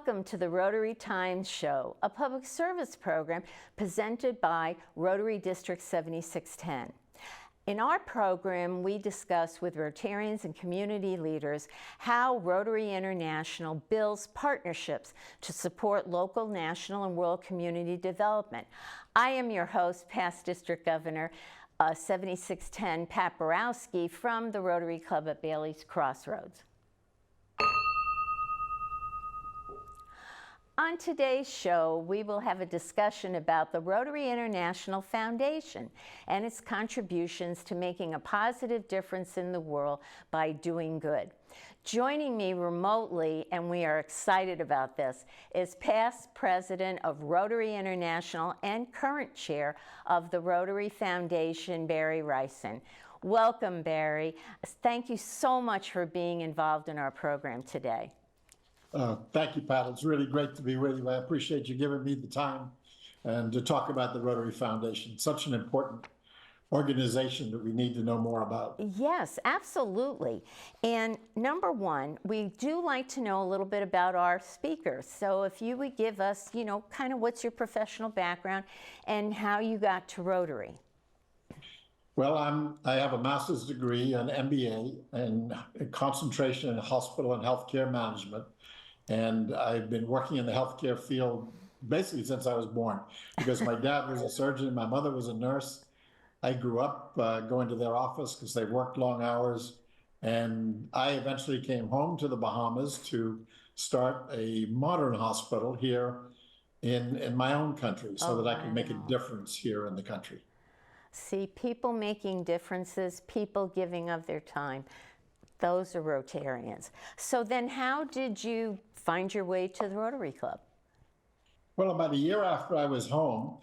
Welcome to the Rotary Times Show, a public service program presented by Rotary District 7610. In our program, we discuss with Rotarians and community leaders how Rotary International builds partnerships to support local, national, and world community development. I am your host, past District Governor 7610 Pat Borowski from the Rotary Club at Bailey's Crossroads. On today's show, we will have a discussion about the Rotary International Foundation and its contributions to making a positive difference in the world by doing good. Joining me remotely, and we are excited about this, is past president of Rotary International and current chair of the Rotary Foundation, Barry Rassin. Welcome, Barry. Thank you so much for being involved in our program today. Thank you, Pat. It's really great to be with you. I appreciate you giving me the time and to talk about the Rotary Foundation. Such an important organization that we need to know more about. Yes, absolutely. And number one, we do like to know a little bit about our speakers. So if you would give us, kind of what's your professional background and how you got to Rotary. Well, I have a master's degree, an MBA, and a concentration in hospital and healthcare management. And I've been working in the healthcare field basically since I was born, because my dad was a surgeon, my mother was a nurse. I grew up going to their office because they worked long hours. And I eventually came home to the Bahamas to start a modern hospital here in my own country so that I could make a difference here in the country. See, people making differences, people giving of their time. Those are Rotarians. So then how did you find your way to the Rotary Club? Well, about a year after I was home,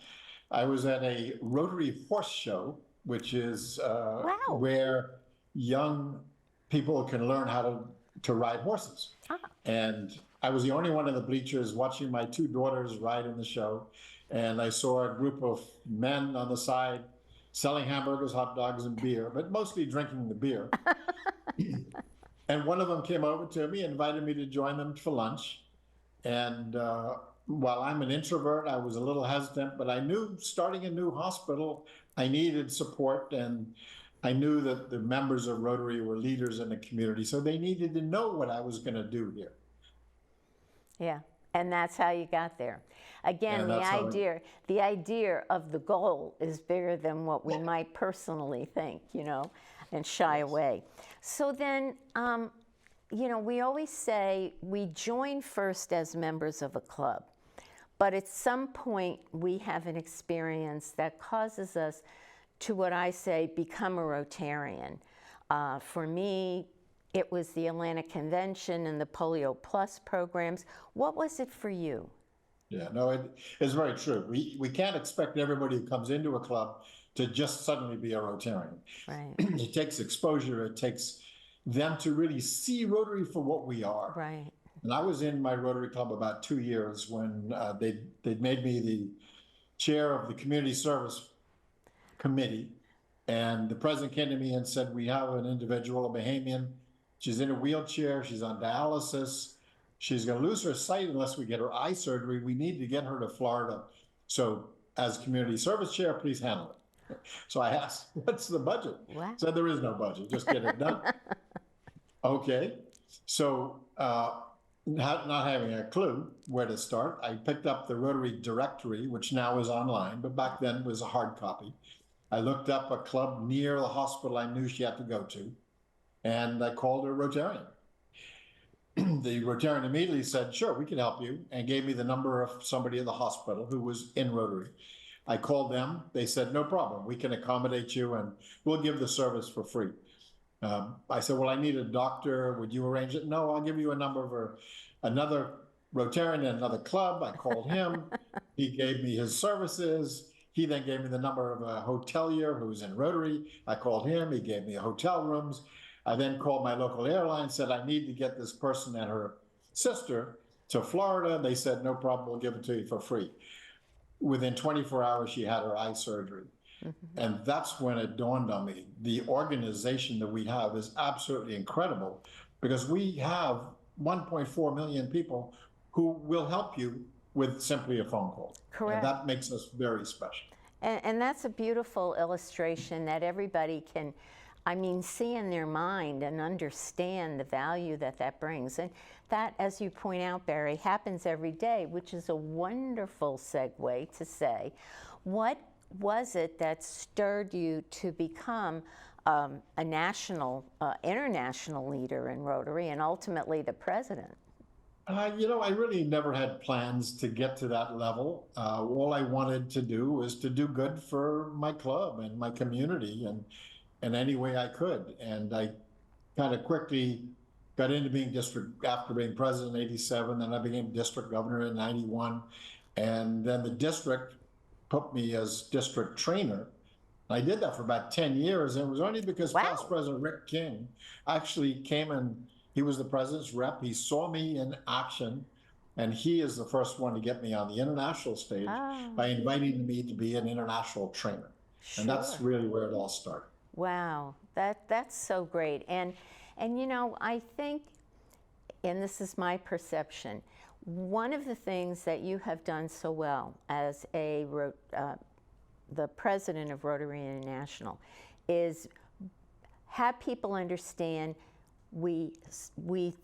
I was at a Rotary horse show, which is where young people can learn how to ride horses. And I was the only one in the bleachers watching my two daughters ride in the show. And I saw a group of men on the side selling hamburgers, hot dogs, and beer, but mostly drinking the beer. And one of them came over to me, invited me to join them for lunch. And while I'm an introvert, I was a little hesitant, but I knew starting a new hospital, I needed support. And I knew that the members of Rotary were leaders in the community, so they needed to know what I was going to do here. Yeah, and that's how you got there. Again, the idea of the goal is bigger than what we might personally think, and shy away. So then, we always say we join first as members of a club, but at some point we have an experience that causes us to, what I say, become a Rotarian. For me, it was the Atlantic Convention and the Polio Plus programs. What was it for you? Yeah, no, it's very true. We can't expect everybody who comes into a club to just suddenly be a Rotarian. Right. It takes exposure. It takes them to really see Rotary for what we are. Right. And I was in my Rotary Club about 2 years when they'd made me the chair of the Community Service Committee. And the president came to me and said, we have an individual, a Bahamian. She's in a wheelchair. She's on dialysis. She's going to lose her sight unless we get her eye surgery. We need to get her to Florida. So as community service chair, please handle it. So I asked, what's the budget? Wow. Said there is no budget, just get it done. Okay. So not having a clue where to start, I picked up the Rotary directory, which now is online, but back then was a hard copy. I looked up a club near the hospital I knew she had to go to, and I called her Rotarian. The Rotarian immediately said, sure, we can help you, and gave me the number of somebody at the hospital who was in Rotary. I called them. They said, no problem. We can accommodate you, and we'll give the service for free. I said, well, I need a doctor. Would you arrange it? No, I'll give you a number for another Rotarian in another club. I called him. He gave me his services. He then gave me the number of a hotelier who was in Rotary. I called him. He gave me hotel rooms. I then called my local airline, said, I need to get this person and her sister to Florida. They said, no problem, we'll give it to you for free. Within 24 hours, she had her eye surgery. Mm-hmm. And that's when it dawned on me. The organization that we have is absolutely incredible, because we have 1.4 million people who will help you with simply a phone call. Correct. And that makes us very special. And that's a beautiful illustration that everybody can, I mean, see in their mind and understand the value that that brings. And that, as you point out, Barry, happens every day, which is a wonderful segue to say, what was it that stirred you to become a national, international leader in Rotary and ultimately the president? You know, I really never had plans to get to that level. All I wanted to do was to do good for my club and my community and any way I could. And I kind of quickly got into being district, after being president in '87, then I became district governor in '91. And then the district put me as district trainer. I did that for about 10 years, and it was only because Wow. past President Rick King actually came and he was the president's rep. He saw me in action, and he is the first one to get me on the international stage by inviting me to be an international trainer. Sure. And that's really where it all started. Wow, that's so great. And you know, I think, and this is my perception, one of the things that you have done so well as the president of Rotary International is have people understand we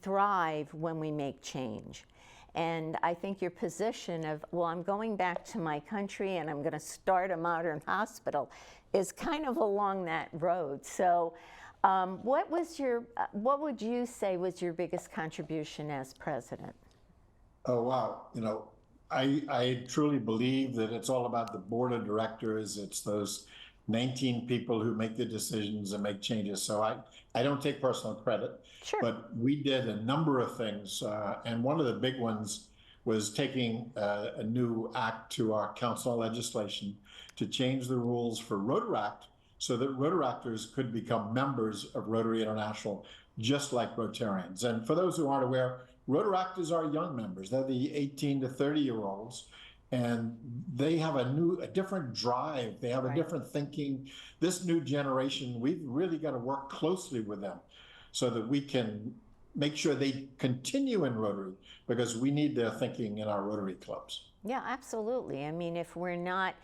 thrive when we make change. And I think your position of, well, I'm going back to my country and I'm going to start a modern hospital is kind of along that road. So what would you say was your biggest contribution as president? Oh, wow. You know, I truly believe that it's all about the board of directors. It's those 19 people who make the decisions and make changes. So I don't take personal credit, Sure. but we did a number of things. And one of the big ones was taking a new act to our council on legislation to change the rules for Rotaract so that Rotaractors could become members of Rotary International, just like Rotarians. And for those who aren't aware, Rotaractors are young members. They're the 18 to 30-year-olds. And they have a different drive. They have a different thinking. This new generation, we've really got to work closely with them so that we can make sure they continue in Rotary, because we need their thinking in our Rotary clubs. Yeah, absolutely. I mean, if we're not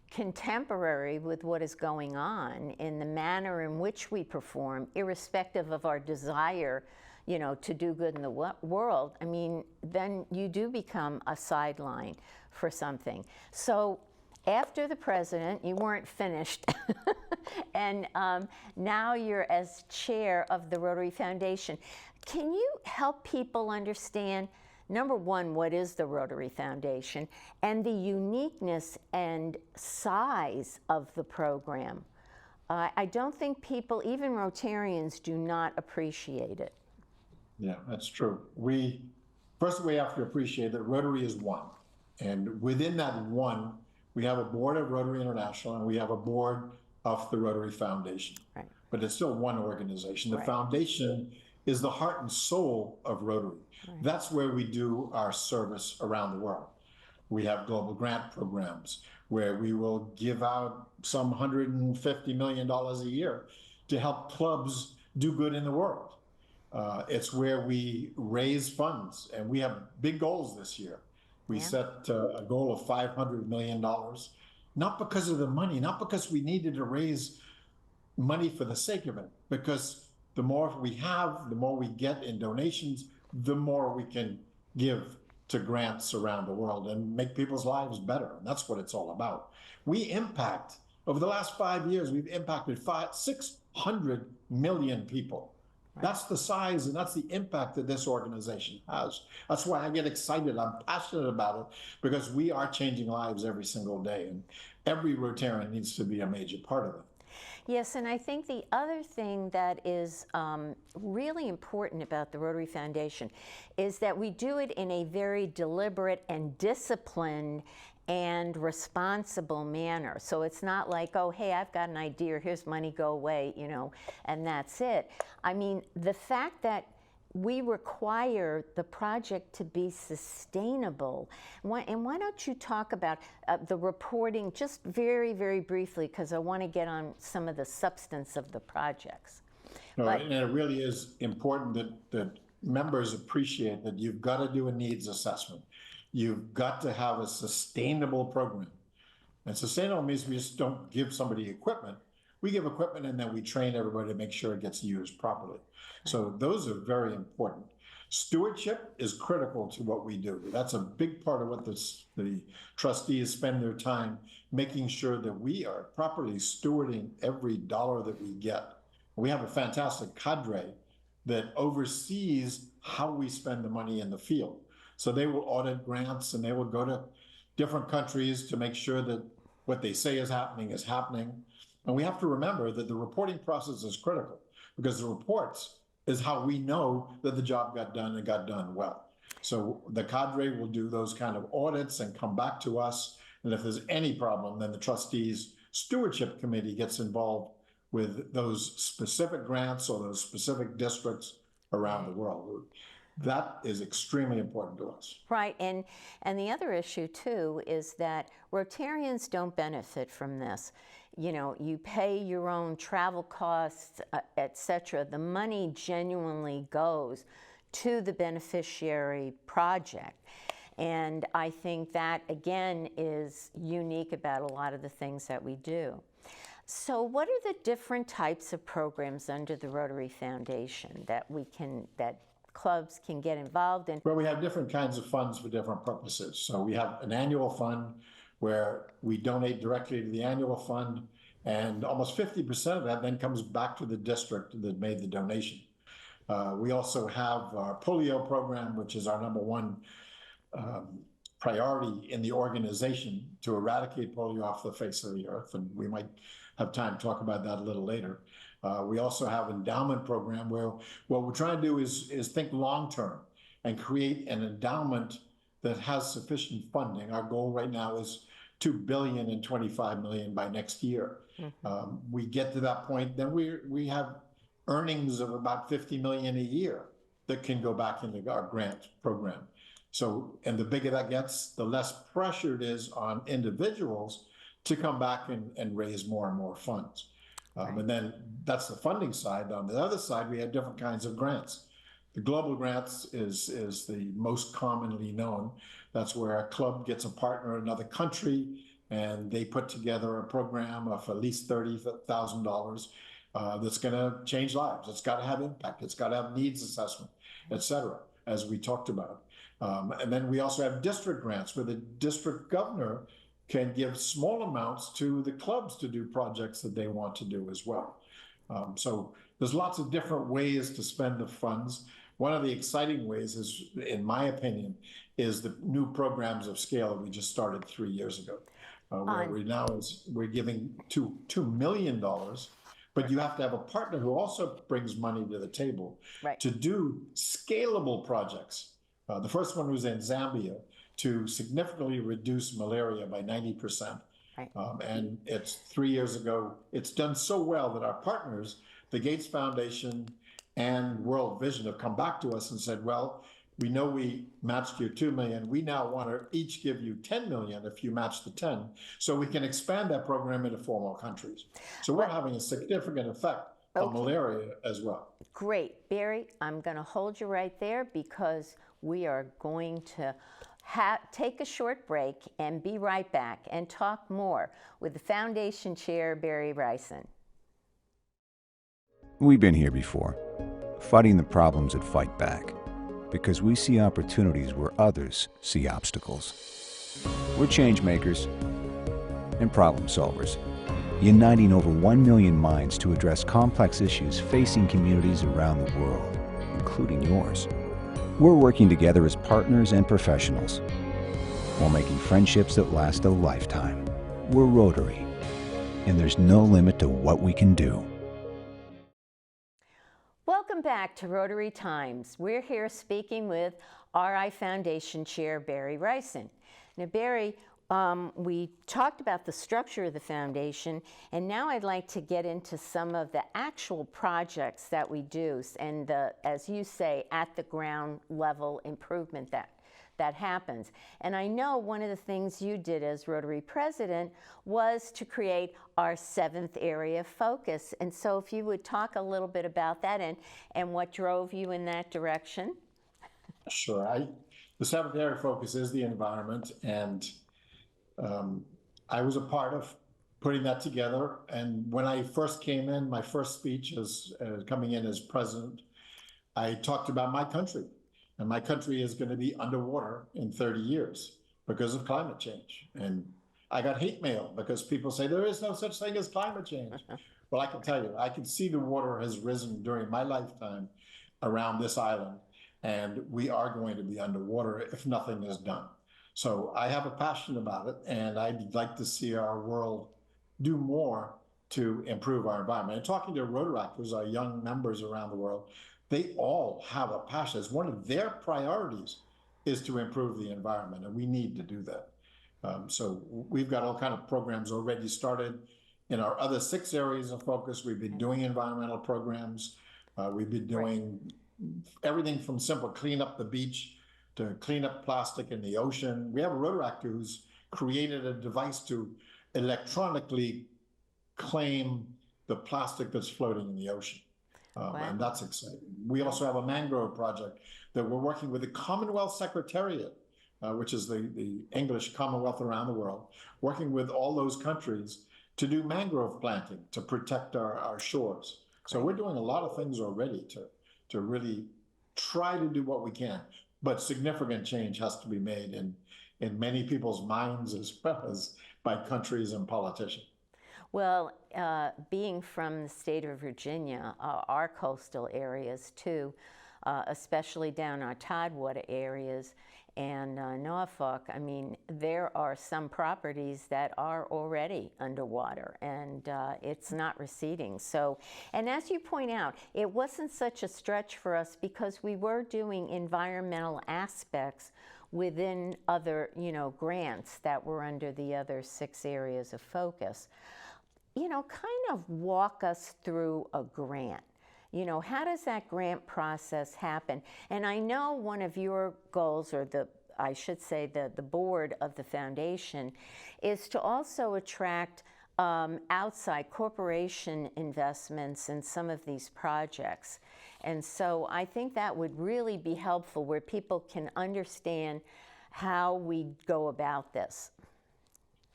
contemporary with what is going on in the manner in which we perform, irrespective of our desire, you know, to do good in the world, I mean, then you do become a sideline for something. So after the president, you weren't finished, and now you're as chair of the Rotary Foundation. Can you help people understand, number one, what is the Rotary Foundation and the uniqueness and size of the program? I don't think people, even Rotarians, do not appreciate it. Yeah, that's true. First we have to appreciate that Rotary is one. And within that one, we have a board of Rotary International and we have a board of the Rotary Foundation. Right. But it's still one organization. The Right. foundation is the heart and soul of Rotary. Right. That's where we do our service around the world. We have global grant programs where we will give out some $150 million a year to help clubs do good in the world. It's where we raise funds, and we have big goals this year. We set a goal of $500 million, not because of the money, not because we needed to raise money for the sake of it, because the more we have, the more we get in donations, the more we can give to grants around the world and make people's lives better. And that's what it's all about. Over the last 5 years, we've impacted 600 million people. Right. That's the size and that's the impact that this organization has. That's why I get excited. I'm passionate about it, because we are changing lives every single day, and every Rotarian needs to be a major part of it. Yes, and I think the other thing that is really important about the Rotary Foundation is that we do it in a very deliberate and disciplined and responsible manner. So it's not like, oh, hey, I've got an idea, here's money, go away, you know, and that's it. I mean, the fact that we require the project to be sustainable. And why don't you talk about the reporting just very, very briefly, because I want to get on some of the substance of the projects. And it really is important that members appreciate that you've got to do a needs assessment. You've got to have a sustainable program. And sustainable means we just don't give somebody equipment. We give equipment and then we train everybody to make sure it gets used properly. So those are very important. Stewardship is critical to what we do. That's a big part of what the trustees spend their time making sure that we are properly stewarding every dollar that we get. We have a fantastic cadre that oversees how we spend the money in the field. So they will audit grants and they will go to different countries to make sure that what they say is happening is happening. And we have to remember that the reporting process is critical, because the reports is how we know that the job got done and got done well. So the cadre will do those kind of audits and come back to us. And if there's any problem, then the trustees stewardship committee gets involved with those specific grants or those specific districts around the world. That is extremely important to us. Right, and the other issue too is that Rotarians don't benefit from this. You know, you pay your own travel costs, et cetera. The money genuinely goes to the beneficiary project. And I think that, again, is unique about a lot of the things that we do. So what are the different types of programs under the Rotary Foundation that clubs can get involved in? Well, we have different kinds of funds for different purposes. So we have an annual fund where we donate directly to the annual fund, and almost 50% of that then comes back to the district that made the donation. We also have our polio program, which is our #1 priority in the organization to eradicate polio off the face of the earth, and we might have time to talk about that a little later. We also have an endowment program where what we're trying to do is think long-term and create an endowment that has sufficient funding. Our goal right now is $2 billion and $25 million by next year. We get to that point, then we have earnings of about $50 million a year that can go back into our grant program. So, and the bigger that gets, the less pressure it is on individuals to come back and raise more and more funds. And then that's the funding side. On the other side, we have different kinds of grants. The global grants is the most commonly known. That's where a club gets a partner in another country and they put together a program of at least $30,000 that's going to change lives. It's got to have impact. It's got to have needs assessment, et cetera, as we talked about. And then we also have district grants where the district governor can give small amounts to the clubs to do projects that they want to do as well. So there's lots of different ways to spend the funds. One of the exciting ways is, in my opinion, is the new programs of scale that we just started 3 years ago. Where we're giving $2 million, but you have to have a partner who also brings money to the table to do scalable projects. The first one was in Zambia to significantly reduce malaria by 90%. And it's 3 years ago. It's done so well that our partners, the Gates Foundation and World Vision, have come back to us and said, well, we know we matched your $2 million. We now want to each give you $10 million if you match the 10, so we can expand that program into 4 more countries. So we're having a significant effect on malaria as well. Great. Barry, I'm going to hold you right there because we are going to take a short break and be right back and talk more with the Foundation Chair, Barry Rassin. We've been here before, fighting the problems that fight back, because we see opportunities where others see obstacles. We're change makers and problem solvers, uniting over 1 million minds to address complex issues facing communities around the world, including yours. We're working together as partners and professionals while making friendships that last a lifetime. We're Rotary, and there's no limit to what we can do. Welcome back to Rotary Times. We're here speaking with RI Foundation Chair Barry Rassin. Now, Barry, we talked about the structure of the foundation, and now I'd like to get into some of the actual projects that we do and the, as you say, at the ground level improvement that happens. And I know one of the things you did as Rotary president was to create our 7th area focus. And so if you would talk a little bit about that and what drove you in that direction. Sure. The 7th area focus is the environment, and I was a part of putting that together. And when I first came in, my first speech as coming in as president, I talked about my country. And my country is going to be underwater in 30 years because of climate change. And I got hate mail because people say there is no such thing as climate change. Well, I can tell you, I can see the water has risen during my lifetime around this island, and we are going to be underwater if nothing is done. So I have a passion about it, and I'd like to see our world do more to improve our environment. And talking to Rotaractors, our young members around the world, they all have a passion. It's one of their priorities is to improve the environment, and we need to do that. So we've got all kind of programs already started. In our other 6 areas of focus, we've been doing environmental programs. We've been doing everything from simple clean up the beach to clean up plastic in the ocean. We have a Rotaractor who's created a device to electronically claim the plastic that's floating in the ocean. Wow. And that's exciting. We also have a mangrove project that we're working with the Commonwealth Secretariat, which is the English Commonwealth around the world, working with all those countries to do mangrove planting to protect our shores. So we're doing a lot of things already to really try to do what we can, but significant change has to be made in many people's minds as well as by countries and politicians. Well, being from the state of Virginia, our coastal areas too, especially down our Tidewater areas and Norfolk, I mean, there are some properties that are already underwater, and it's not receding. So, and as you point out, it wasn't such a stretch for us because we were doing environmental aspects within other, grants that were under the other 6 areas of focus. Kind of walk us through a grant. How does that grant process happen? And I know one of your goals, or I should say the board of the foundation, is to also attract outside corporation investments in some of these projects. And so I think that would really be helpful where people can understand how we go about this.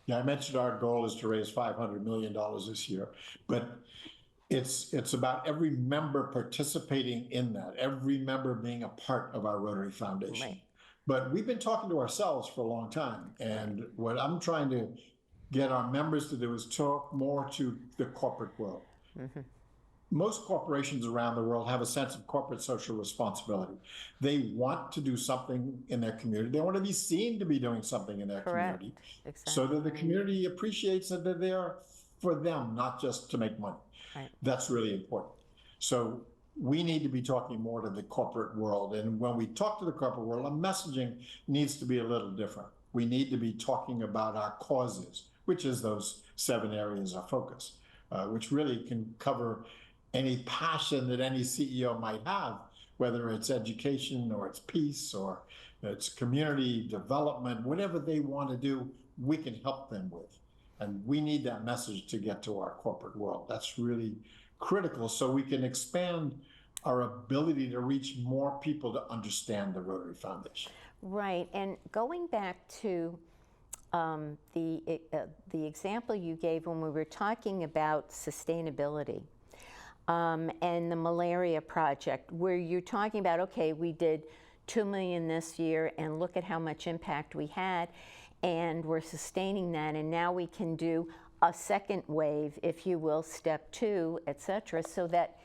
Yeah, I mentioned our goal is to raise $500 million this year, but it's about every member participating in that, every member being a part of our Rotary Foundation. Right. But we've been talking to ourselves for a long time, and what I'm trying to get our members to do is talk more to the corporate world. Mm-hmm. Most corporations around the world have a sense of corporate social responsibility. They want to do something in their community. They want to be seen to be doing something in their Correct. community. Exactly. So that the community appreciates that they're there for them, not just to make money. Right. That's really important. So we need to be talking more to the corporate world. And when we talk to the corporate world, our messaging needs to be a little different. We need to be talking about our causes, which is those 7 areas of focus, which really can cover any passion that any CEO might have, whether it's education or it's peace or it's community development, whatever they want to do, we can help them with. And we need that message to get to our corporate world. That's really critical so we can expand our ability to reach more people to understand the Rotary Foundation. Right, and going back to the example you gave when we were talking about sustainability, and the malaria project, where you're talking about, okay, we did 2 million this year and look at how much impact we had, and we're sustaining that, and now we can do a second wave, if you will, step 2, et cetera, so that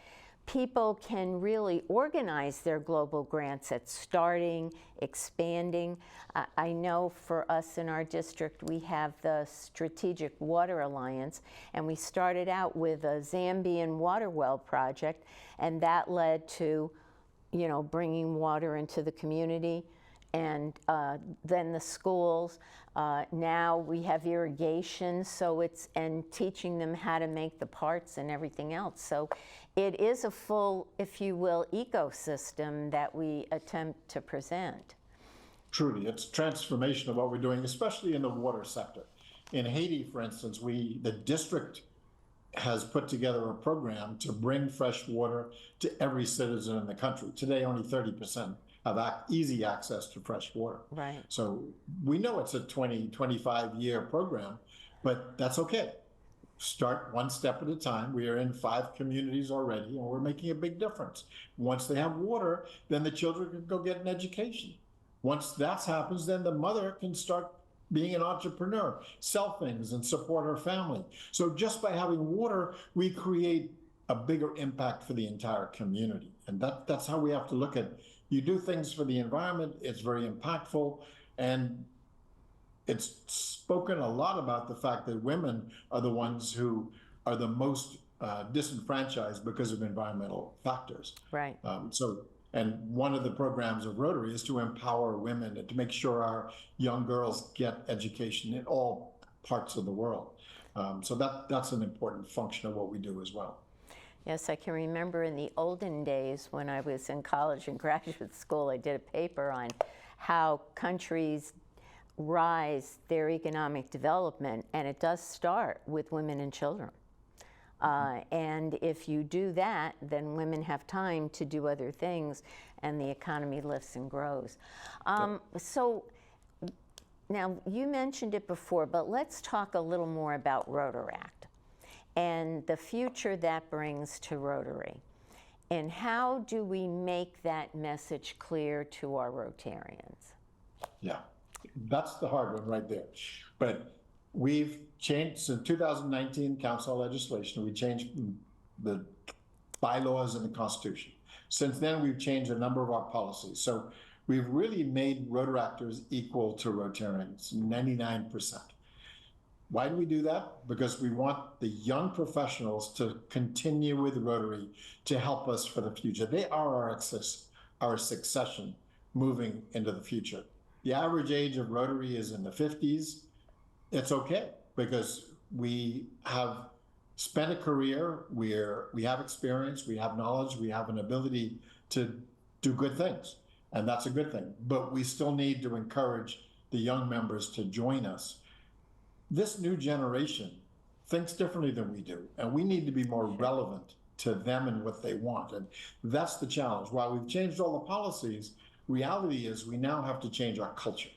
people can really organize their global grants at starting, expanding. I know for us in our district, we have the Strategic Water Alliance, and we started out with a Zambian water well project, and that led to, bringing water into the community, and then the schools. Now we have irrigation, and teaching them how to make the parts and everything else. So it is a full, if you will, ecosystem that we attempt to present. Truly, it's transformation of what we're doing, especially in the water sector. In Haiti, for instance, the district has put together a program to bring fresh water to every citizen in the country. Today, only 30% have easy access to fresh water. Right. So we know it's a 20, 25-year program, but that's okay. Start one step at a time. We are in 5 communities already, and we're making a big difference. Once they have water, then the children can go get an education. Once that happens, then the mother can start being an entrepreneur, sell things and support her family. So just by having water, we create a bigger impact for the entire community. And that's how we have to look at it. You do things for the environment, it's very impactful. And it's spoken a lot about the fact that women are the ones who are the most disenfranchised because of environmental factors. Right. And one of the programs of Rotary is to empower women and to make sure our young girls get education in all parts of the world. So that's an important function of what we do as well. Yes, I can remember in the olden days when I was in college and graduate school, I did a paper on how countries rise their economic development, and it does start with women and children. And if you do that, then women have time to do other things, and the economy lifts and grows. So now, you mentioned it before, but let's talk a little more about Rotaract and the future that brings to Rotary. And how do we make that message clear to our Rotarians? Yeah, that's the hard one right there. But we've changed, since 2019 council legislation, we changed the bylaws in the Constitution. Since then, we've changed a number of our policies. So we've really made Rotaractors equal to Rotarians, 99%. Why do we do that? Because we want the young professionals to continue with Rotary to help us for the future. They are our succession moving into the future. The average age of Rotary is in the 50s. It's okay, because we have spent a career where we have experience, we have knowledge, we have an ability to do good things, and that's a good thing. But we still need to encourage the young members to join us. This new generation thinks differently than we do, and we need to be more relevant to them and what they want. And that's the challenge. While we've changed all the policies, reality is we now have to change our culture.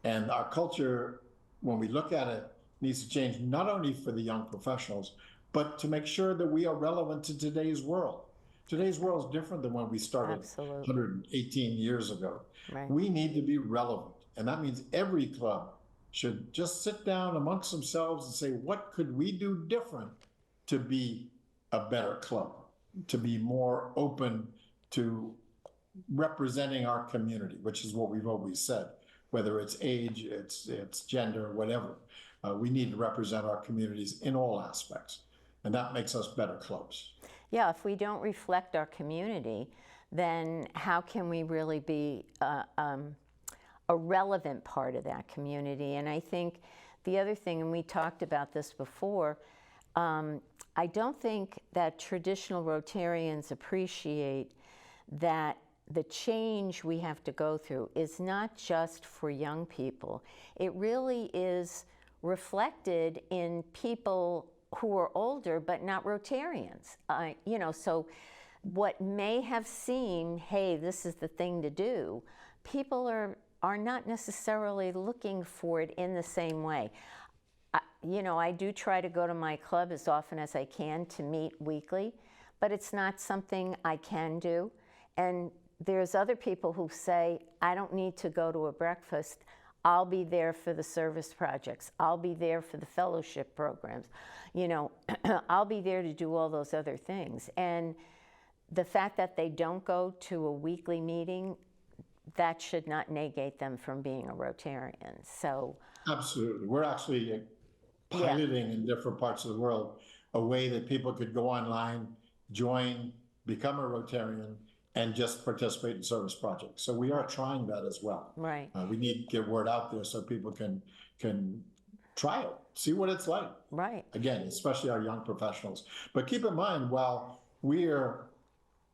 And our culture, when we look at it, needs to change not only for the young professionals, but to make sure that we are relevant to today's world. Today's world is different than when we started. Absolutely. 118 years ago. Right. We need to be relevant. And that means every club should just sit down amongst themselves and say, what could we do different to be a better club, to be more open to representing our community, which is what we've always said, whether it's age, it's gender, whatever. We need to represent our communities in all aspects, and that makes us better clubs. Yeah, if we don't reflect our community, then how can we really be a relevant part of that community? And I think the other thing, and we talked about this before, I don't think that traditional Rotarians appreciate that the change we have to go through is not just for young people. It really is reflected in people who are older but not Rotarians. So what may have seemed, hey, this is the thing to do, people are not necessarily looking for it in the same way. I do try to go to my club as often as I can to meet weekly, but it's not something I can do. And there's other people who say, I don't need to go to a breakfast. I'll be there for the service projects. I'll be there for the fellowship programs. I'll be there to do all those other things. And the fact that they don't go to a weekly meeting, that should not negate them from being a Rotarian. So absolutely. We're actually piloting in different parts of the world a way that people could go online, join, become a Rotarian, and just participate in service projects. So we are trying that as well. Right. We need to get word out there so people can try it, see what it's like. Right. Again, especially our young professionals. But keep in mind, while we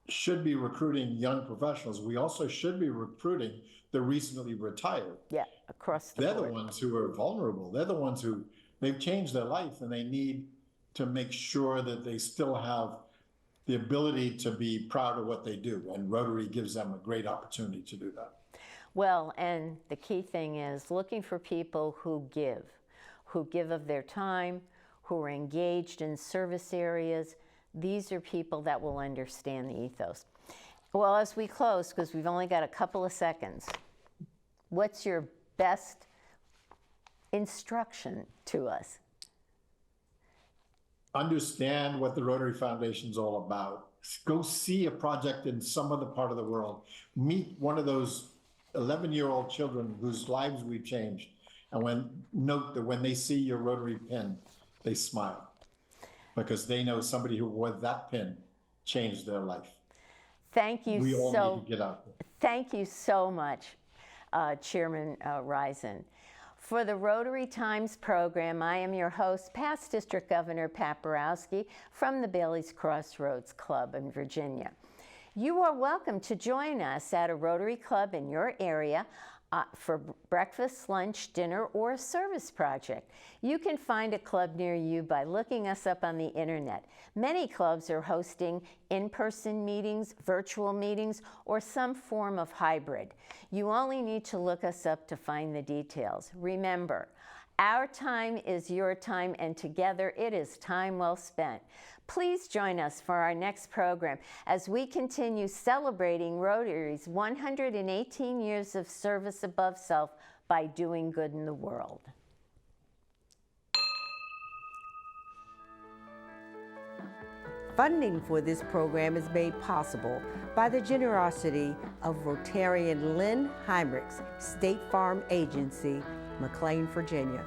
should be recruiting young professionals, we also should be recruiting the recently retired. Yeah, across the They're the board. ones who are vulnerable. They're the ones who, they've changed their life, and they need to make sure that they still have the ability to be proud of what they do. And Rotary gives them a great opportunity to do that. Well, and the key thing is looking for people who give of their time, who are engaged in service areas. These are people that will understand the ethos. Well, as we close, because we've only got a couple of seconds, what's your best instruction to us? Understand what the Rotary Foundation is all about. Go see a project in some other part of the world. Meet one of those 11-year-old children whose lives we've changed. And note that when they see your Rotary pin, they smile, because they know somebody who wore that pin changed their life. Thank you We all need to get out there. Thank you so much, Chairman Rassin. For the Rotary Times program, I am your host, past District Governor Pat Borowski from the Bailey's Crossroads Club in Virginia. You are welcome to join us at a Rotary Club in your area for breakfast, lunch, dinner, or a service project. You can find a club near you by looking us up on the internet. Many clubs are hosting in-person meetings, virtual meetings, or some form of hybrid. You only need to look us up to find the details. Remember, our time is your time, and together it is time well spent. Please join us for our next program as we continue celebrating Rotary's 118 years of service above self by doing good in the world. Funding for this program is made possible by the generosity of Rotarian Lynn Heinrichs, State Farm Agency, McLean, Virginia.